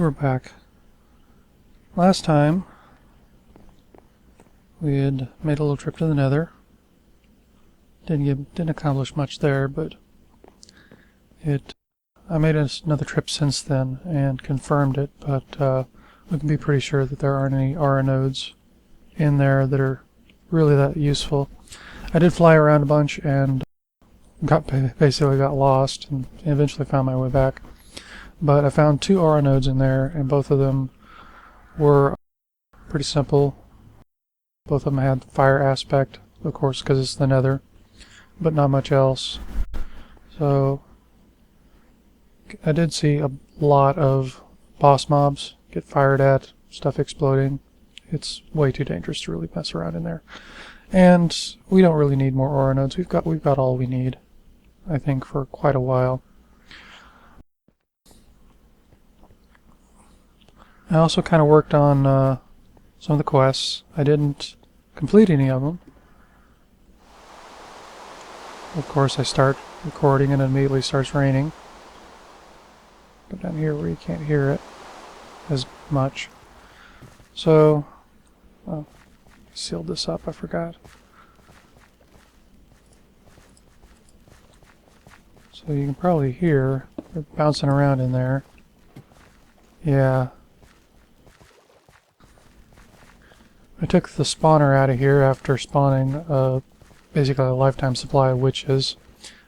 we're back. Last time we had made a little trip to the Nether. Didn't accomplish much there, but I made another trip since then and confirmed it, but we can be pretty sure that there aren't any aura nodes in there that are really that useful. I did fly around a bunch and basically got lost and eventually found my way back. But I found 2 aura nodes in there, and both of them were pretty simple. Both of them had fire aspect, of course, because it's the Nether, but not much else. So I did see a lot of boss mobs get fired at, stuff exploding. It's way too dangerous to really mess around in there. And we don't really need more aura nodes. We've got all we need, I think, for quite a while. I also kind of worked on some of the quests. I didn't complete any of them. Of course, I start recording and it immediately starts raining. Go down here where you can't hear it as much. So, oh, I sealed this up, I forgot. So you can probably hear they're bouncing around in there. Yeah. I took the spawner out of here after spawning basically a lifetime supply of witches.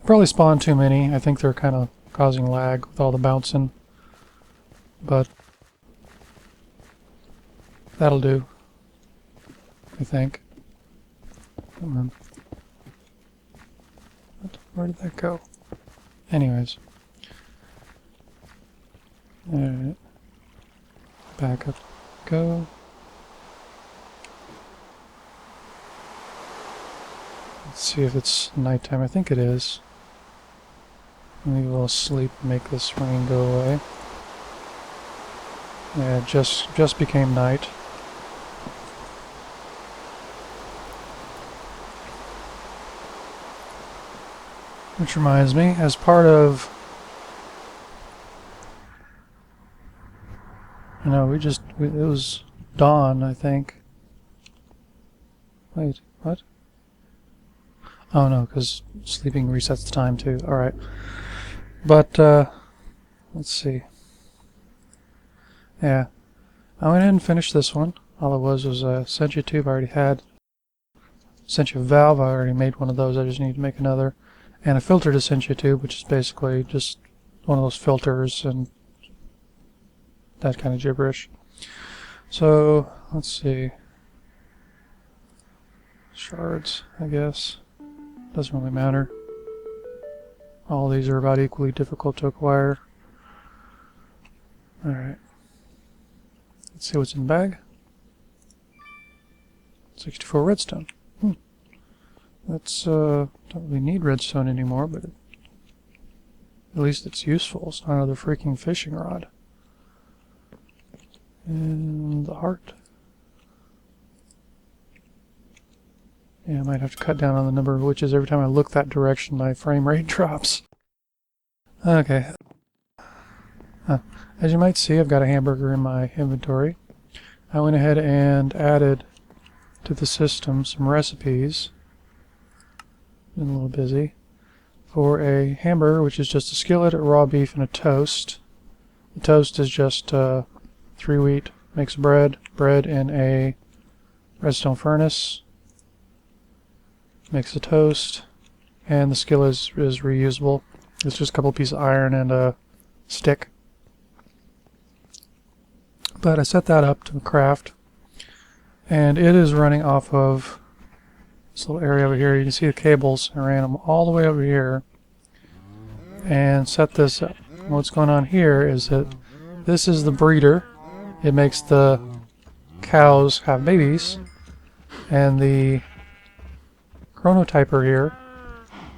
I probably spawned too many. I think they're kind of causing lag with all the bouncing. But that'll do, I think. Come on. Where did that go? Anyways. Alright. Back up. Go. Let's see if it's nighttime. I think it is. Maybe we'll sleep and make this rain go away. Yeah, it just became night. Which reminds me, as part of... No, it was dawn, I think. Wait, what? Oh no, because sleeping resets the time too. Alright. But, let's see. Yeah. I went ahead and finished this one. All it was a Sentia tube I already had. Sentia valve, I already made one of those. I just need to make another. And a filter to Sentia tube, which is basically just one of those filters and that kind of gibberish. So, let's see. Shards, I guess. Doesn't really matter. All these are about equally difficult to acquire. Alright. Let's see what's in the bag. 64 redstone. That's, don't really need redstone anymore, but at least it's useful. It's not another freaking fishing rod. And the heart. Yeah, I might have to cut down on the number of witches. Every time I look that direction, my frame rate drops. Okay. As you might see, I've got a hamburger in my inventory. I went ahead and added to the system some recipes. Been a little busy. For a hamburger, which is just a skillet, a raw beef, and a toast. The toast is just 3 wheat mixed bread in a redstone furnace. Makes the toast, and the skillet is reusable. It's just a couple pieces of iron and a stick. But I set that up to craft, and it is running off of this little area over here. You can see the cables. I ran them all the way over here and set this up. What's going on here is that this is the breeder. It makes the cows have babies, and the chronotyper here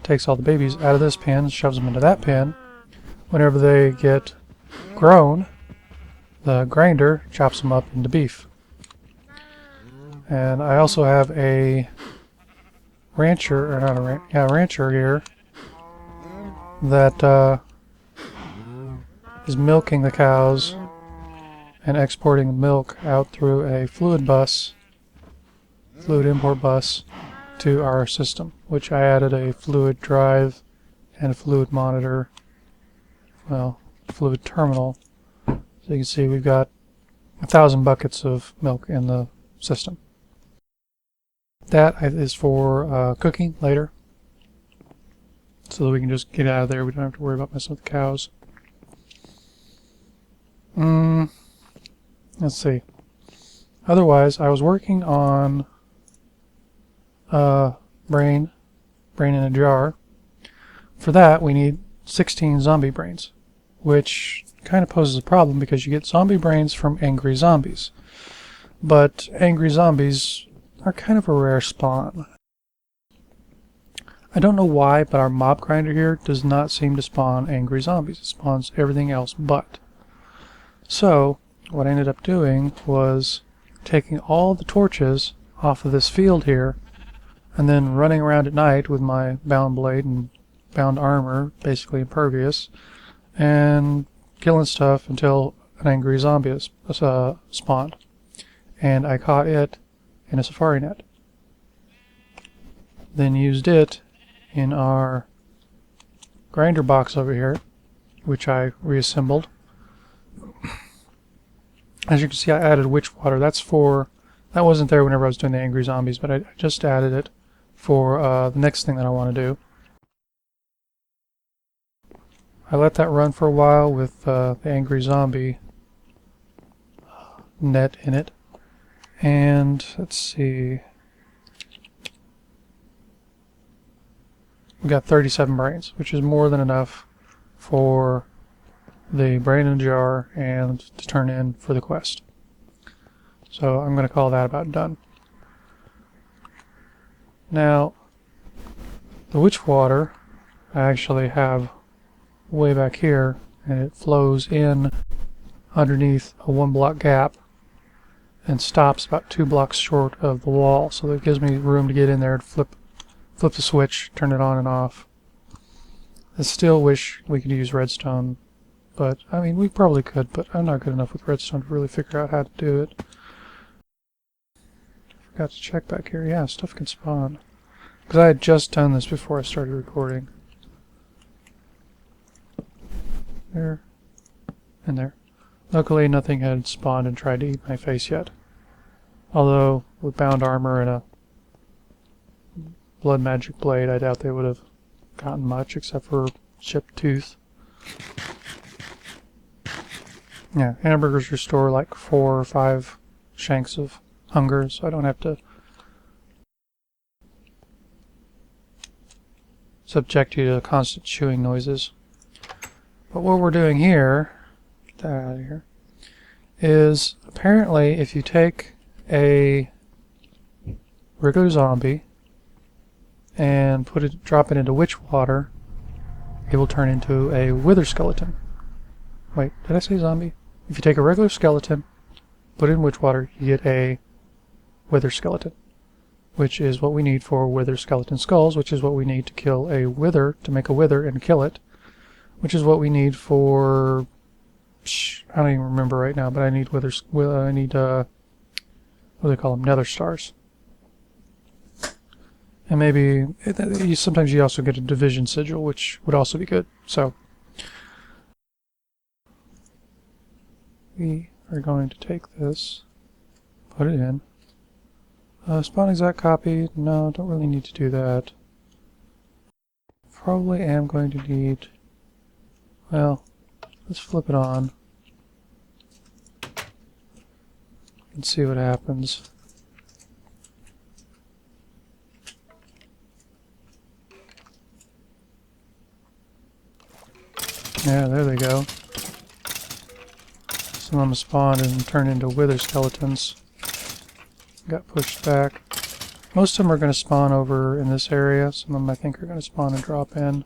takes all the babies out of this pen, shoves them into that pen. Whenever they get grown, the grinder chops them up into beef. And I also have a rancher, or not a rancher here that is milking the cows and exporting milk out through a fluid import bus to our system, which I added a fluid drive and a fluid monitor, well, fluid terminal. So you can see we've got 1,000 buckets of milk in the system. That is for cooking later, so that we can just get out of there. We don't have to worry about messing with the cows. Let's see. Otherwise, I was working on brain in a jar. For that, we need 16 zombie brains, which kind of poses a problem because you get zombie brains from angry zombies. But angry zombies are kind of a rare spawn. I don't know why, but our mob grinder here does not seem to spawn angry zombies. It spawns everything else but. So, what I ended up doing was taking all the torches off of this field here and then running around at night with my bound blade and bound armor, basically impervious, and killing stuff until an angry zombie spawned. And I caught it in a safari net. Then used it in our grinder box over here, which I reassembled. As you can see, I added witch water. That wasn't there whenever I was doing the angry zombies, but I just added it for the next thing that I want to do. I let that run for a while with the angry zombie net in it. And let's see. We got 37 brains, which is more than enough for the brain in a jar and to turn in for the quest. So I'm going to call that about done. Now, the witch water I actually have way back here, and it flows in underneath a 1-block gap and stops about 2 blocks short of the wall, so that gives me room to get in there and flip the switch, turn it on and off. I still wish we could use redstone, but I mean we probably could, but I'm not good enough with redstone to really figure out how to do it. Forgot to check back here. Yeah, stuff can spawn. Because I had just done this before I started recording. There. And there. Luckily nothing had spawned and tried to eat my face yet. Although, with bound armor and a blood magic blade, I doubt they would have gotten much except for chipped tooth. Yeah, hamburgers restore like 4 or 5 shanks of hunger, so I don't have to subject you to constant chewing noises. But what we're doing here, get that out of here, is apparently if you take a regular zombie and drop it into witch water, it will turn into a wither skeleton. Wait, did I say zombie? If you take a regular skeleton, put it in witch water, you get a wither skeleton, which is what we need for wither skeleton skulls, which is what we need to kill a wither, to make a wither and kill it, which is what we need for, I don't even remember right now, but I need what do they call them? Nether stars. And maybe, sometimes you also get a division sigil, which would also be good. So, we are going to take this, put it in. Spawn exact copy, no, don't really need to do that. Probably am going to need, well, let's flip it on and see what happens. Yeah, there they go. Some of them spawned and turned into wither skeletons. Got pushed back. Most of them are going to spawn over in this area. Some of them I think are going to spawn and drop in.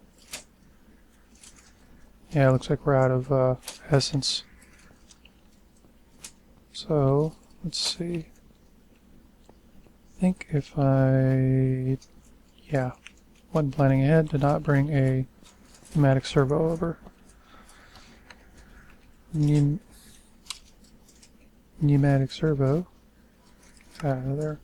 Yeah, it looks like we're out of essence. So, let's see. I think if yeah, wasn't planning ahead, did not bring a pneumatic servo over. pneumatic servo out of there.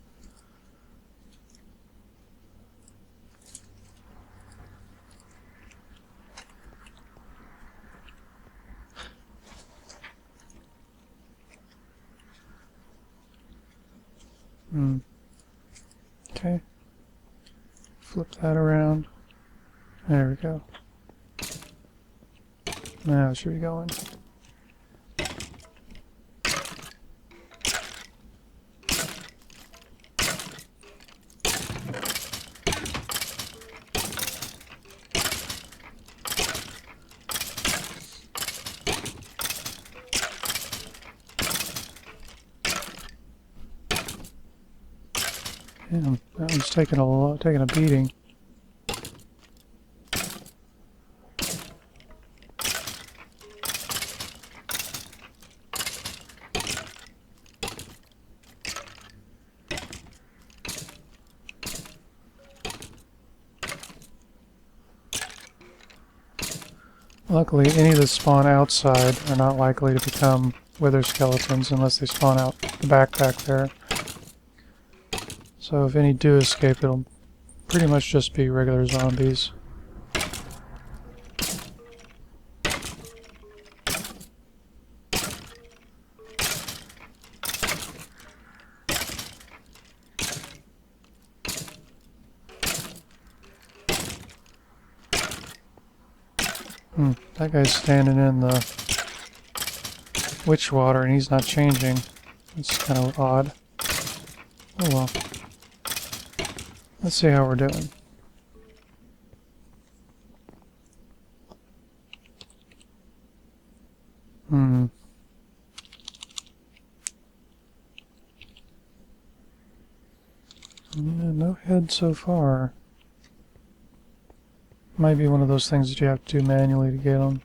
Okay. Flip that around. There we go. Now it should be going. Damn, that one's taking a beating. Luckily, any that spawn outside are not likely to become wither skeletons unless they spawn out the backpack there. So if any do escape, it'll pretty much just be regular zombies. That guy's standing in the witch water and he's not changing. It's kind of odd. Oh well. Let's see how we're doing. Yeah, no head so far. Might be one of those things that you have to do manually to get them.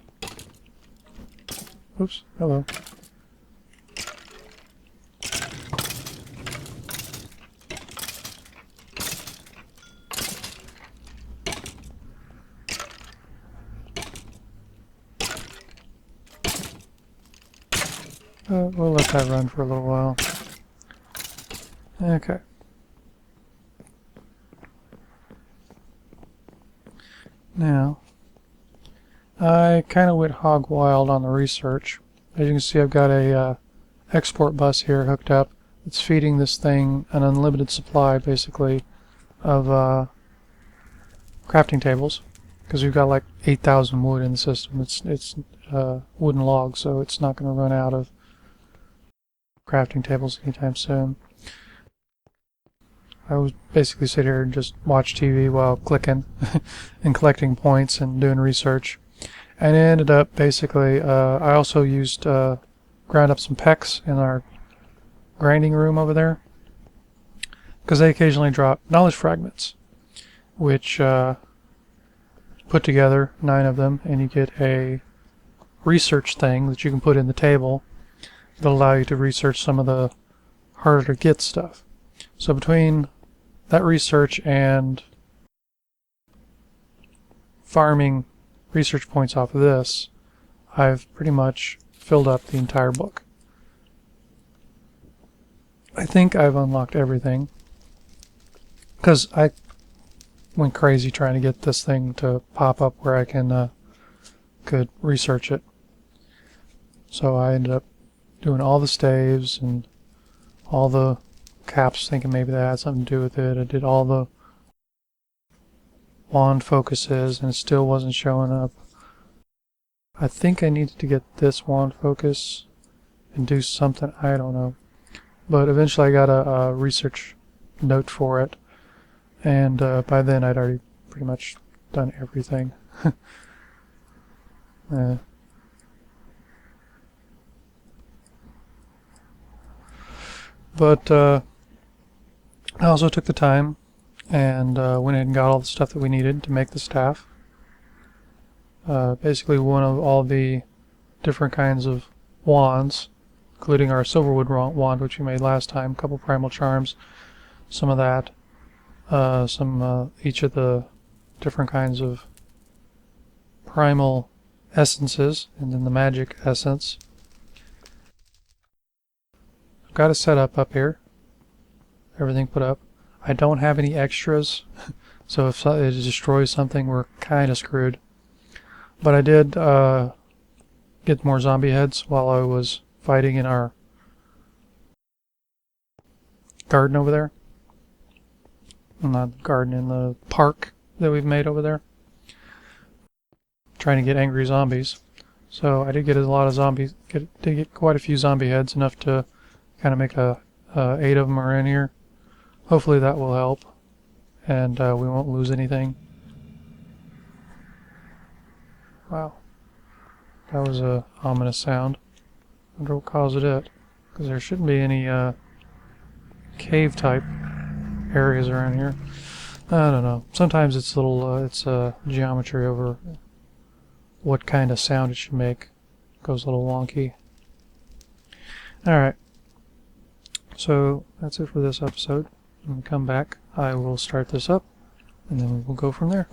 Oops, hello. We'll let that run for a little while. Okay. Now, I kind of went hog wild on the research. As you can see, I've got a export bus here hooked up. It's feeding this thing an unlimited supply, basically, of crafting tables, because we've got like 8,000 wood in the system. It's wooden logs, so it's not going to run out of crafting tables anytime soon. I would basically sit here and just watch TV while clicking and collecting points and doing research. And it ended up basically, I also used, ground up some PEX in our grinding room over there, because they occasionally drop knowledge fragments, which put together 9 of them, and you get a research thing that you can put in the table that'll allow you to research some of the harder to get stuff. So between that research and farming research points off of this, I've pretty much filled up the entire book. I think I've unlocked everything, because I went crazy trying to get this thing to pop up where I could research it. So I ended up doing all the staves and all the caps, thinking maybe that had something to do with it. I did all the wand focuses and it still wasn't showing up. I think I needed to get this wand focus and do something, I don't know. But eventually I got a research note for it, and by then I'd already pretty much done everything. But I also took the time and went ahead and got all the stuff that we needed to make the staff. Basically one of all the different kinds of wands, including our silverwood wand, which we made last time, a couple primal charms, some of that, each of the different kinds of primal essences, and then the magic essence. got it set up here. Everything put up. I don't have any extras, so if it destroys something, we're kind of screwed. But I did get more zombie heads while I was fighting in our garden over there. Not garden, in the park that we've made over there. Trying to get angry zombies. So I did get a lot of zombies. Did get quite a few zombie heads, enough to kind of make 8 of them are in here. Hopefully that will help, and we won't lose anything. Wow, that was a ominous sound. I wonder what caused it, because there shouldn't be any cave type areas around here. I don't know. Sometimes it's geometry over what kind of sound it should make. It goes a little wonky. Alright. So that's it for this episode. When we come back, I will start this up, and then we'll go from there.